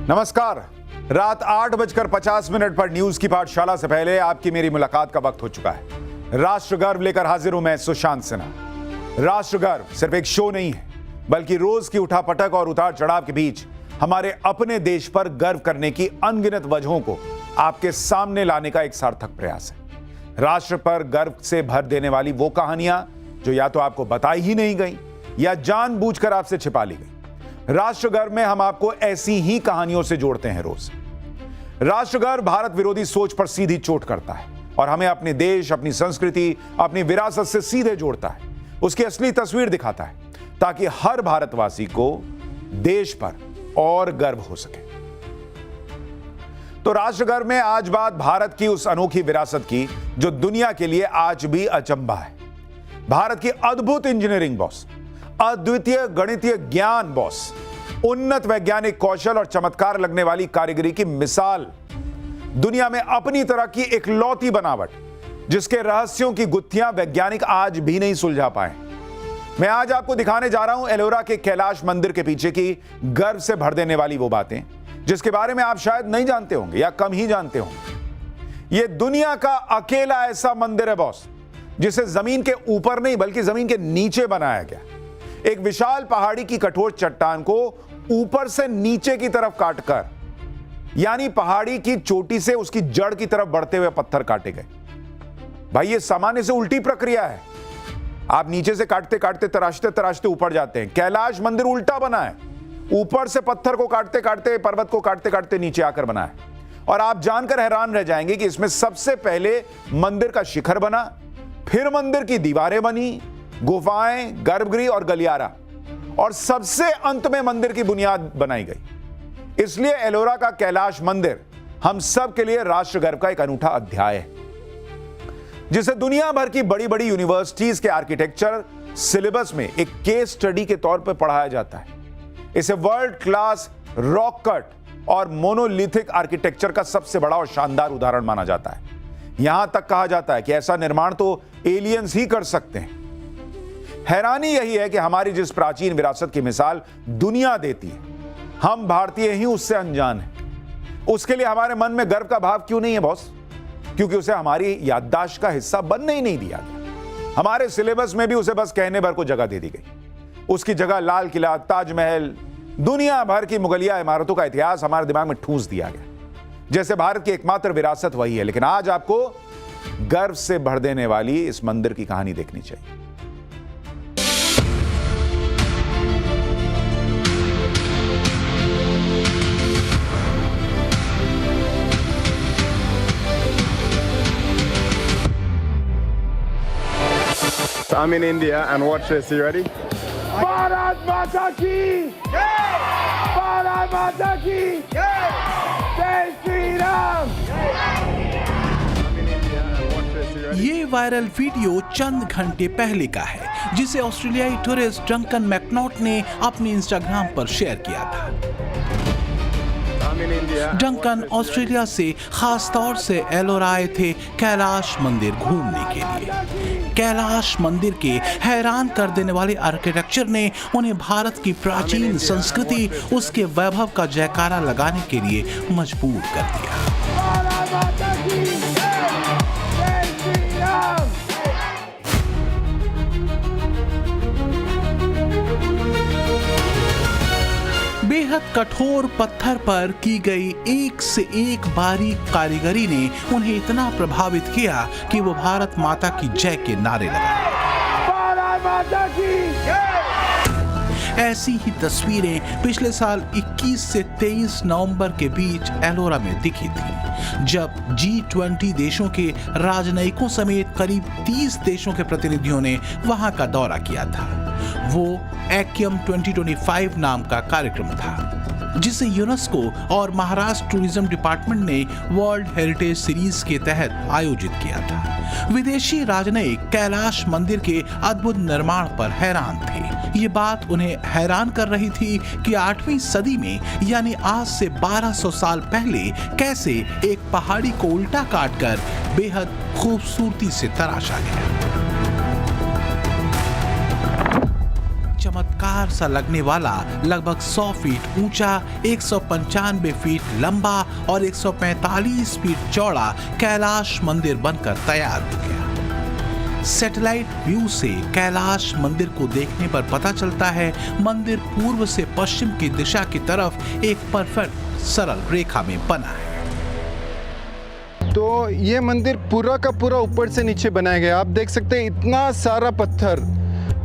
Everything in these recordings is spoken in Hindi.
नमस्कार। रात 8:50 पर न्यूज की पाठशाला से पहले आपकी मेरी मुलाकात का वक्त हो चुका है। राष्ट्र गर्व लेकर हाजिर हूं मैं, सुशांत सिन्हा। राष्ट्र गर्व सिर्फ एक शो नहीं है, बल्कि रोज की उठापटक और उतार चढ़ाव के बीच हमारे अपने देश पर गर्व करने की अनगिनत वजहों को आपके सामने लाने का एक सार्थक प्रयास है। राष्ट्र पर गर्व से भर देने वाली वो कहानियां जो या तो आपको बताई ही नहीं गई या जानबूझकर आपसे छिपा ली गई। राष्ट्र गर्व में हम आपको ऐसी ही कहानियों से जोड़ते हैं रोज। राष्ट्र गर्व भारत विरोधी सोच पर सीधी चोट करता है और हमें अपने देश, अपनी संस्कृति, अपनी विरासत से सीधे जोड़ता है। उसकी असली तस्वीर दिखाता है ताकि हर भारतवासी को देश पर और गर्व हो सके। तो राष्ट्र गर्व में आज बात भारत की उस अनोखी विरासत की जो दुनिया के लिए आज भी अचंभा है। भारत की अद्भुत इंजीनियरिंग बॉस, अद्वितीय गणितीय ज्ञान बॉस, उन्नत वैज्ञानिक कौशल और चमत्कार लगने वाली कारीगरी की मिसाल, दुनिया में अपनी तरह की इकलौती बनावट जिसके रहस्यों की गुत्थियां वैज्ञानिक आज भी नहीं सुलझा पाए। मैं आज आपको दिखाने जा रहा हूं एलोरा के कैलाश मंदिर के पीछे की गर्व से भर देने वाली वो बातें जिसके बारे में आप शायद नहीं जानते होंगे या कम ही जानते होंगे। यह दुनिया का अकेला ऐसा मंदिर है बॉस जिसे जमीन के ऊपर नहीं बल्कि जमीन के नीचे बनाया गया। एक विशाल पहाड़ी की कठोर चट्टान को ऊपर से नीचे की तरफ काटकर, यानी पहाड़ी की चोटी से उसकी जड़ की तरफ बढ़ते हुए पत्थर काटे गए। भाई ये सामान्य से उल्टी प्रक्रिया है। आप नीचे से काटते काटते तराशते तराशते ऊपर जाते हैं। कैलाश मंदिर उल्टा बना है, ऊपर से पत्थर को काटते काटते, पर्वत को काटते काटते नीचे आकर बना है। और आप जानकर हैरान रह जाएंगे कि इसमें सबसे पहले मंदिर का शिखर बना, फिर मंदिर की दीवारें बनी, गुफाएं, गर्भगृह और गलियारा, और सबसे अंत में मंदिर की बुनियाद बनाई गई। इसलिए एलोरा का कैलाश मंदिर हम सब के लिए राष्ट्र गर्व का एक अनूठा अध्याय है जिसे दुनिया भर की बड़ी बड़ी यूनिवर्सिटीज के आर्किटेक्चर सिलेबस में एक केस स्टडी के तौर पर पढ़ाया जाता है। इसे वर्ल्ड क्लास रॉक कट और मोनोलिथिक आर्किटेक्चर का सबसे बड़ा और शानदार उदाहरण माना जाता है। यहां तक कहा जाता है कि ऐसा निर्माण तो एलियंस ही कर सकते हैं। हैरानी यही है कि हमारी जिस प्राचीन विरासत की मिसाल दुनिया देती है, हम भारतीय ही उससे अनजान हैं। उसके लिए हमारे मन में गर्व का भाव क्यों नहीं है बॉस? क्योंकि उसे हमारी याददाश्त का हिस्सा बनने ही नहीं दिया गया। हमारे सिलेबस में भी उसे बस कहने भर को जगह दे दी गई। उसकी जगह लाल किला, ताजमहल, दुनिया भर की मुगलिया इमारतों का इतिहास हमारे दिमाग में ठूंस दिया गया, जैसे भारत की एकमात्र विरासत वही है। लेकिन आज आपको गर्व से भर देने वाली इस मंदिर की कहानी देखनी चाहिए। I'm in India and watch this. You ready? Bharat माता की जय! भारत माता की जय! जय Shri Ram! I'm in India and watch this. You ready? ये वायरल वीडियो चंद घंटे पहले का है जिसे ऑस्ट्रेलियाई टूरिस्ट डंकन मैकनॉट ने अपने इंस्टाग्राम पर शेयर किया था। I'm in India. Duncan Australia से खास तौर से एलोरा आए थे कैलाश मंदिर घूमने के लिए। कैलाश मंदिर के हैरान कर देने वाले आर्किटेक्चर ने उन्हें भारत की प्राचीन संस्कृति, उसके वैभव का जयकारा लगाने के लिए मजबूर कर दिया। भारत माता की जय! जय श्री राम! बेहद कठोर पत्थर पर की गई एक से एक बारीक कारीगरी ने उन्हें इतना प्रभावित किया कि वो भारत माता की जय के नारे लगाए। भारत माता की जय! ऐसी ही तस्वीरें पिछले साल 21 से 23 नवंबर के बीच एलोरा में दिखी थी, जब G20 देशों के राजनयिकों समेत करीब 30 देशों के प्रतिनिधियों ने वहां का दौरा किया था। वो एक्यम 2025 नाम का कार्यक्रम था जिसे यूनेस्को और महाराष्ट्र टूरिज्म डिपार्टमेंट ने वर्ल्ड हेरिटेज सीरीज के तहत आयोजित किया था। विदेशी राजनयिक कैलाश मंदिर के अद्भुत निर्माण पर हैरान थे। ये बात उन्हें हैरान कर रही थी कि 8वीं सदी में यानी आज से 1200 साल पहले कैसे एक पहाड़ी को उल्टा काटकर बेहद खूबसूरती से तराशा गया। चमत्कार सा लगने वाला लगभग 100 फीट ऊंचा, 195 फीट लंबा और 145 फीट चौड़ा कैलाश मंदिर बनकर तैयार हो गया। सैटेलाइट व्यू से कैलाश मंदिर को देखने पर पता चलता है मंदिर पूर्व से पश्चिम की दिशा की तरफ एक परफेक्ट सरल रेखा में बना है। तो ये मंदिर पूरा का पूरा ऊपर से नीचे बनाया गया। आप देख सकते हैं इतना सारा पत्थर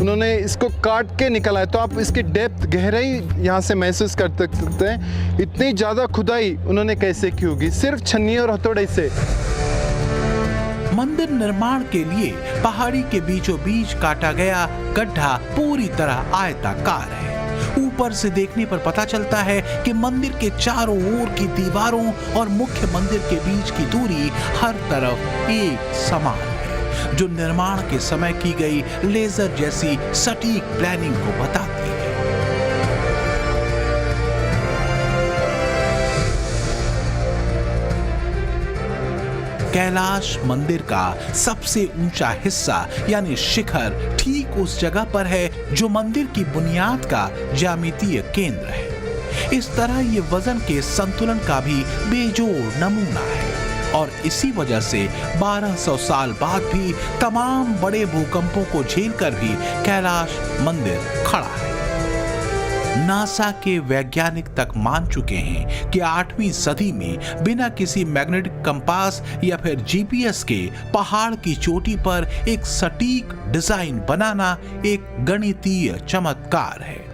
उन्होंने इसको काट के निकाला है। तो आप इसकी डेप्थ, गहराई यहाँ से महसूस कर सकते हैं। इतनी ज़्यादा खुदाई उन्होंने कैसे की होगी सिर्फ छन्नी और हथौड़े से। मंदिर निर्माण के लिए पहाड़ी के बीचों बीच काटा गया गड्ढा पूरी तरह आयताकार है। ऊपर से देखने पर पता चलता है कि मंदिर के चारों ओर की दीवारों और मुख्य मंदिर के बीच की दूरी हर तरफ एक समान है, जो निर्माण के समय की गई लेजर जैसी सटीक प्लानिंग को बताती है। कैलाश मंदिर का सबसे ऊंचा हिस्सा यानी शिखर ठीक उस जगह पर है जो मंदिर की बुनियाद का ज्यामितीय केंद्र है। इस तरह ये वजन के संतुलन का भी बेजोड़ नमूना है और इसी वजह से 1200 साल बाद भी तमाम बड़े भूकंपों को झेलकर भी कैलाश मंदिर खड़ा है। नासा के वैज्ञानिक तक मान चुके हैं कि 8वीं सदी में बिना किसी मैग्नेटिक कंपास या फिर जीपीएस के पहाड़ की चोटी पर एक सटीक डिजाइन बनाना एक गणितीय चमत्कार है।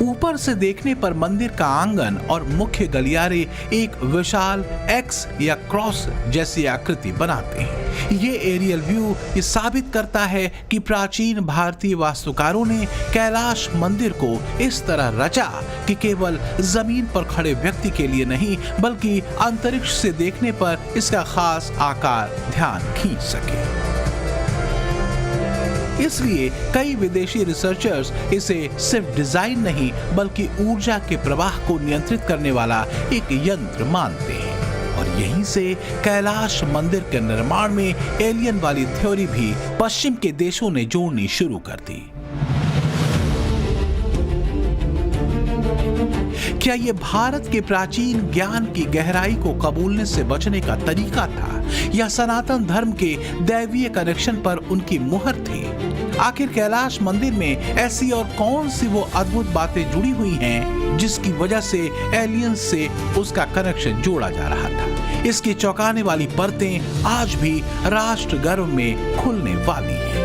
ऊपर से देखने पर मंदिर का आंगन और मुख्य गलियारे एक विशाल एक्स या क्रॉस जैसी आकृति बनाते हैं। ये एरियल व्यू ये साबित करता है कि प्राचीन भारतीय वास्तुकारों ने कैलाश मंदिर को इस तरह रचा कि केवल जमीन पर खड़े व्यक्ति के लिए नहीं बल्कि अंतरिक्ष से देखने पर इसका खास आकार ध्यान खींच सके। इसलिए कई विदेशी रिसर्चर्स इसे सिर्फ डिजाइन नहीं बल्कि ऊर्जा के प्रवाह को नियंत्रित करने वाला एक यंत्र मानते हैं। और यहीं से कैलाश मंदिर के निर्माण में एलियन वाली थ्योरी भी पश्चिम के देशों ने जोड़नी शुरू कर दी। क्या ये भारत के प्राचीन ज्ञान की गहराई को कबूलने से बचने का तरीका था या सनातन धर्म के दैवीय कनेक्शन पर उनकी मुहर थी? आखिर कैलाश मंदिर में ऐसी और कौन सी वो अद्भुत बातें जुड़ी हुई हैं जिसकी वजह से एलियंस से उसका कनेक्शन जोड़ा जा रहा था? इसकी चौंकाने वाली परतें आज भी राष्ट्र गर्व में खुलने वाली हैं।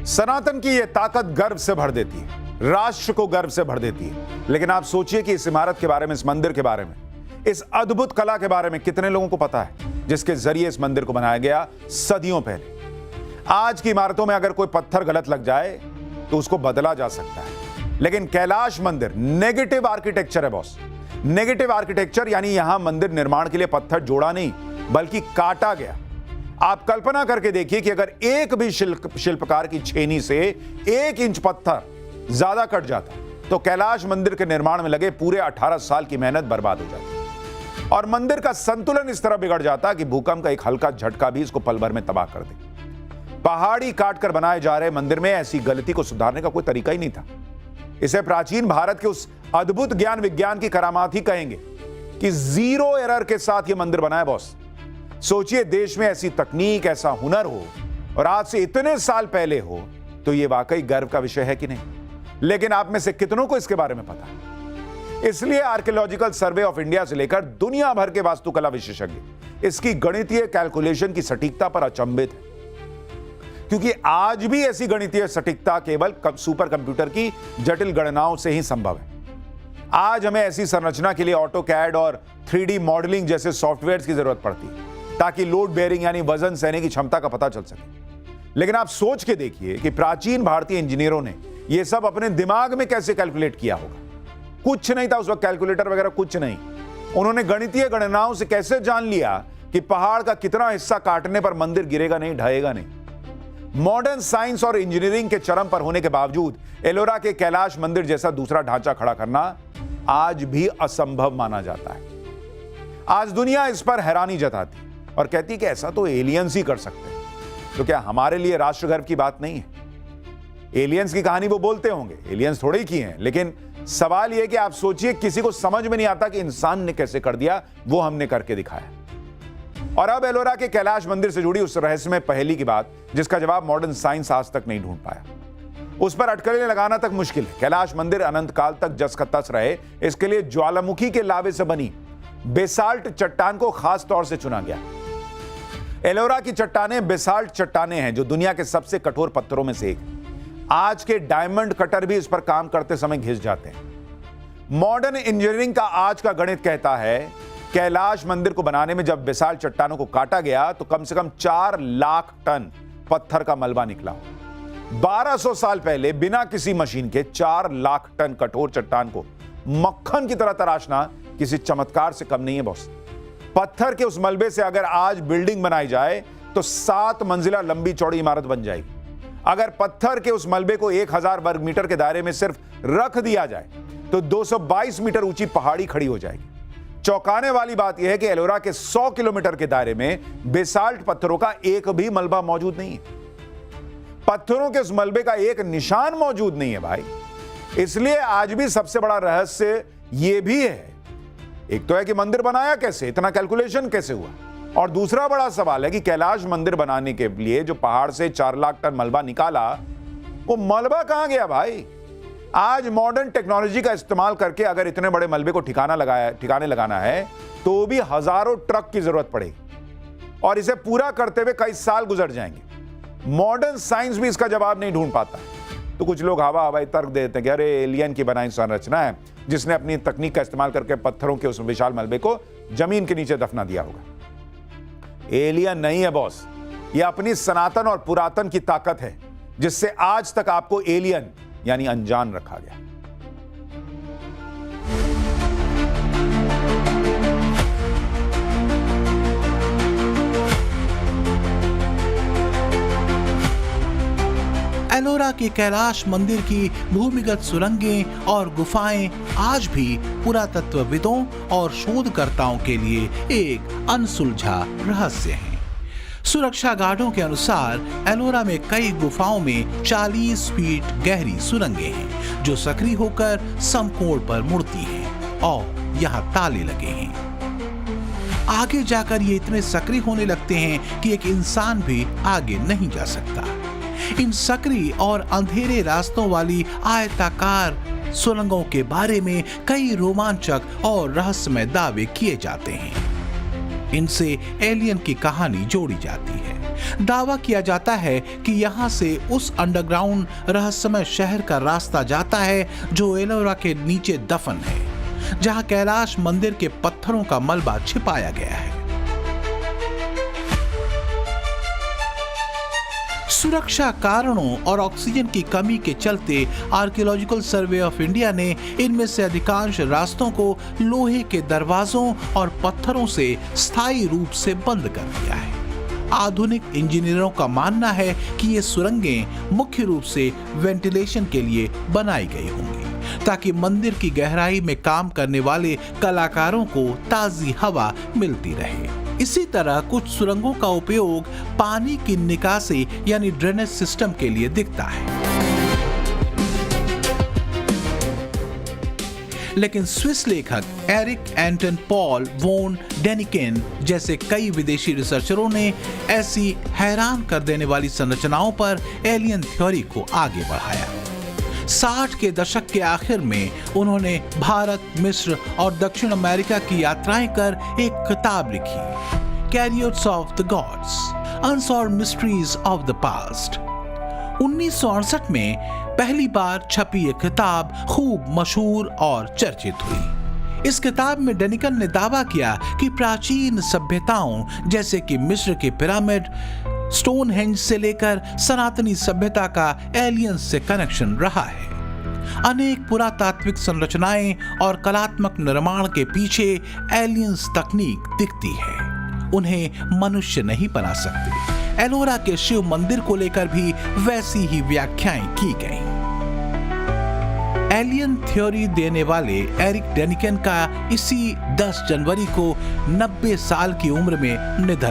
सनातन की यह ताकत गर्व से भर देती है, राष्ट्र को गर्व से भर देती है। लेकिन आप सोचिए कि इस इमारत के बारे में, इस मंदिर के बारे में, इस अद्भुत कला के बारे में कितने लोगों को पता है जिसके जरिए इस मंदिर को बनाया गया सदियों पहले। आज की इमारतों में अगर कोई पत्थर गलत लग जाए तो उसको बदला जा सकता है, लेकिन कैलाश मंदिर नेगेटिव आर्किटेक्चर है बॉस। नेगेटिव आर्किटेक्चर यानी यहां मंदिर निर्माण के लिए पत्थर जोड़ा नहीं बल्कि काटा गया। आप कल्पना करके देखिए कि अगर एक भी शिल्पकार की छेनी से 1 इंच पत्थर ज्यादा कट जाता तो कैलाश मंदिर के निर्माण में लगे पूरे 18 साल की मेहनत बर्बाद हो जाती और मंदिर का संतुलन इस तरह बिगड़ जाता कि भूकंप का एक हल्का झटका भी इसको पल भर में तबाह कर दे। पहाड़ी काटकर बनाए जा रहे मंदिर में ऐसी गलती को सुधारने का कोई तरीका ही नहीं था। इसे प्राचीन भारत के उस अद्भुत ज्ञान विज्ञान की करामात ही कहेंगे कि 0 एरर के साथ यह मंदिर बना है बॉस। सोचिए, देश में ऐसी तकनीक, ऐसा हुनर हो और आज से इतने साल पहले हो तो यह वाकई गर्व का विषय है कि नहीं? लेकिन आप में से कितनों को इसके बारे में पता है? इसलिए आर्कियोलॉजिकल सर्वे ऑफ इंडिया से लेकर दुनिया भर के वास्तुकला विशेषज्ञ इसकी गणितीय कैलकुलेशन की सटीकता पर अचंभित है, क्योंकि आज भी ऐसी गणितीय सटीकता केवल सुपर कंप्यूटर की जटिल गणनाओं से ही संभव है। आज हमें ऐसी संरचना के लिए ऑटोकैड और 3D मॉडलिंग जैसे सॉफ्टवेयर की जरूरत पड़ती है ताकि लोड बेयरिंग यानी वजन सहने की क्षमता का पता चल सके। लेकिन आप सोच के देखिए कि प्राचीन भारतीय इंजीनियरों ने यह सब अपने दिमाग में कैसे कैलकुलेट किया होगा। कुछ नहीं था उस वक्त, कैलकुलेटर वगैरह कुछ नहीं। उन्होंने गणितीय गणनाओं से कैसे जान लिया कि पहाड़ का कितना हिस्सा काटने पर मंदिर गिरेगा नहीं, ढहेगा नहीं। मॉडर्न साइंस और इंजीनियरिंग के चरम पर होने के बावजूद एलोरा के कैलाश मंदिर जैसा दूसरा ढांचा खड़ा करना आज भी असंभव माना जाता है। आज दुनिया इस पर हैरानी जताती और कहती कि ऐसा तो एलियंस ही कर सकते हैं। तो क्या हमारे लिए राष्ट्र गर्व की बात नहीं है? एलियंस की कहानी वो बोलते होंगे, एलियंस थोड़े की हैं, लेकिन सवाल यह कि आप सोचिए, किसी को समझ में नहीं आता कि इंसान ने कैसे कर दिया, वो हमने करके दिखाया। और अब एलोरा के कैलाश मंदिर से जुड़ी उस रहस्यमय पहेली की बात, जिसका जवाब मॉडर्न साइंस आज तक नहीं ढूंढ पाया। उस पर अटकलें लगाना तक मुश्किल है। कैलाश मंदिर अनंत काल तक जस का तस रहे, इसके लिए ज्वालामुखी के लावे से बनी बेसाल्ट चट्टान को खास तौर से चुना गया। एलोरा की चट्टानें बेसाल्ट चट्टानें हैं, जो दुनिया के सबसे कठोर पत्थरों में से एक। आज के डायमंड कटर भी इस पर काम करते समय घिस जाते हैं। मॉडर्न इंजीनियरिंग का आज का गणित कहता है, कैलाश मंदिर को बनाने में जब बेसाल्ट चट्टानों को काटा गया तो कम से कम 4 लाख टन पत्थर का मलबा निकला। 1200 साल पहले बिना किसी मशीन के 4 लाख टन कठोर चट्टान को मक्खन की तरह तराशना किसी चमत्कार से कम नहीं है बॉस। पत्थर के उस मलबे से अगर आज बिल्डिंग बनाई जाए तो 7 मंजिला लंबी चौड़ी इमारत बन जाएगी। अगर पत्थर के उस मलबे को 1000 वर्ग मीटर के दायरे में सिर्फ रख दिया जाए तो 222 मीटर ऊंची पहाड़ी खड़ी हो जाएगी। चौंकाने वाली बात यह है कि एलोरा के 100 किलोमीटर के दायरे में बेसाल्ट पत्थरों का एक भी मलबा मौजूद नहीं है। पत्थरों के उस मलबे का एक निशान मौजूद नहीं है भाई। इसलिए आज भी सबसे बड़ा रहस्य यह भी है, एक तो है कि मंदिर बनाया कैसे, इतना कैलकुलेशन कैसे हुआ, और दूसरा बड़ा सवाल है कि कैलाश मंदिर बनाने के लिए जो पहाड़ से 4 लाख टन मलबा निकाला, वो मलबा कहां गया भाई? आज मॉडर्न टेक्नोलॉजी का इस्तेमाल करके अगर इतने बड़े मलबे को ठिकाने लगाना है तो भी हजारों ट्रक की जरूरत पड़ेगी और इसे पूरा करते हुए कई साल गुजर जाएंगे। मॉडर्न साइंस भी इसका जवाब नहीं ढूंढ पाता। तो कुछ लोग हवाई तर्क देते हैं कि अरे एलियन की बनाई संरचना है, जिसने अपनी तकनीक का इस्तेमाल करके पत्थरों के उस विशाल मलबे को जमीन के नीचे दफना दिया होगा। एलियन नहीं है बॉस, यह अपनी सनातन और पुरातन की ताकत है, जिससे आज तक आपको एलियन यानी अनजान रखा गया। एलोरा के कैलाश मंदिर की भूमिगत सुरंगें और गुफाएं आज भी पुरातत्वविदों और शोधकर्ताओं के लिए एक अनसुलझा रहस्य हैं। सुरक्षा गार्डों के अनुसार एलोरा में कई गुफाओं में 40 फीट गहरी सुरंगें हैं, जो सक्रिय होकर समकोण पर मुड़ती हैं और यहाँ ताले लगे हैं। आगे जाकर ये इतने सक्रिय होने लगते हैं कि एक इंसान भी आगे नहीं जा सकता। इन सक्रिय और अंधेरे रास्तों वाली आयताकार सुरंगों के बारे में कई रोमांचक और रहस्यमय दावे किए जाते हैं। इनसे एलियन की कहानी जोड़ी जाती है। दावा किया जाता है कि यहाँ से उस अंडरग्राउंड रहस्यमय शहर का रास्ता जाता है जो एलोरा के नीचे दफन है, जहाँ कैलाश मंदिर के पत्थरों का मलबा छिपाया गया है। सुरक्षा कारणों और ऑक्सीजन की कमी के चलते आर्कियोलॉजिकल सर्वे ऑफ इंडिया ने इनमें से अधिकांश रास्तों को लोहे के दरवाजों और पत्थरों से स्थायी रूप से बंद कर दिया है। आधुनिक इंजीनियरों का मानना है कि ये सुरंगें मुख्य रूप से वेंटिलेशन के लिए बनाई गई होंगी, ताकि मंदिर की गहराई में काम करने वाले कलाकारों को ताजी हवा मिलती रहे। इसी तरह कुछ सुरंगों का उपयोग पानी की निकासी यानी ड्रेनेज सिस्टम के लिए दिखता है। लेकिन स्विस लेखक एरिक एंटन पॉल वोन डेनिकेन जैसे कई विदेशी रिसर्चरों ने ऐसी हैरान कर देने वाली संरचनाओं पर एलियन थ्योरी को आगे बढ़ाया। 60 के दशक के आखिर में उन्होंने भारत, मिस्र और दक्षिण अमेरिका की यात्राएं कर एक किताब लिखी, carriers of the gods, unsolved mysteries of the past. 1968 में पहली बार छपी यह किताब खूब मशहूर और चर्चित हुई। इस किताब में डेनिकन ने दावा किया कि प्राचीन सभ्यताओं जैसे कि मिस्र के पिरामिड, स्टोनहेंज से लेकर सनातनी सभ्यता का एलियंस से कनेक्शन रहा है। अनेक पुरातात्विक संरचनाएं और कलात्मक निर्माण के पीछे एलियंस तकनीक दिखती है। उन्हें मनुष्य नहीं बना सकते। एलोरा के शिव मंदिर को लेकर भी वैसी ही व्याख्याएं की गई। एलियन थ्योरी देने वाले एरिक डेनिकन का इसी 10 जनवरी को 90 साल की उम्र में निधन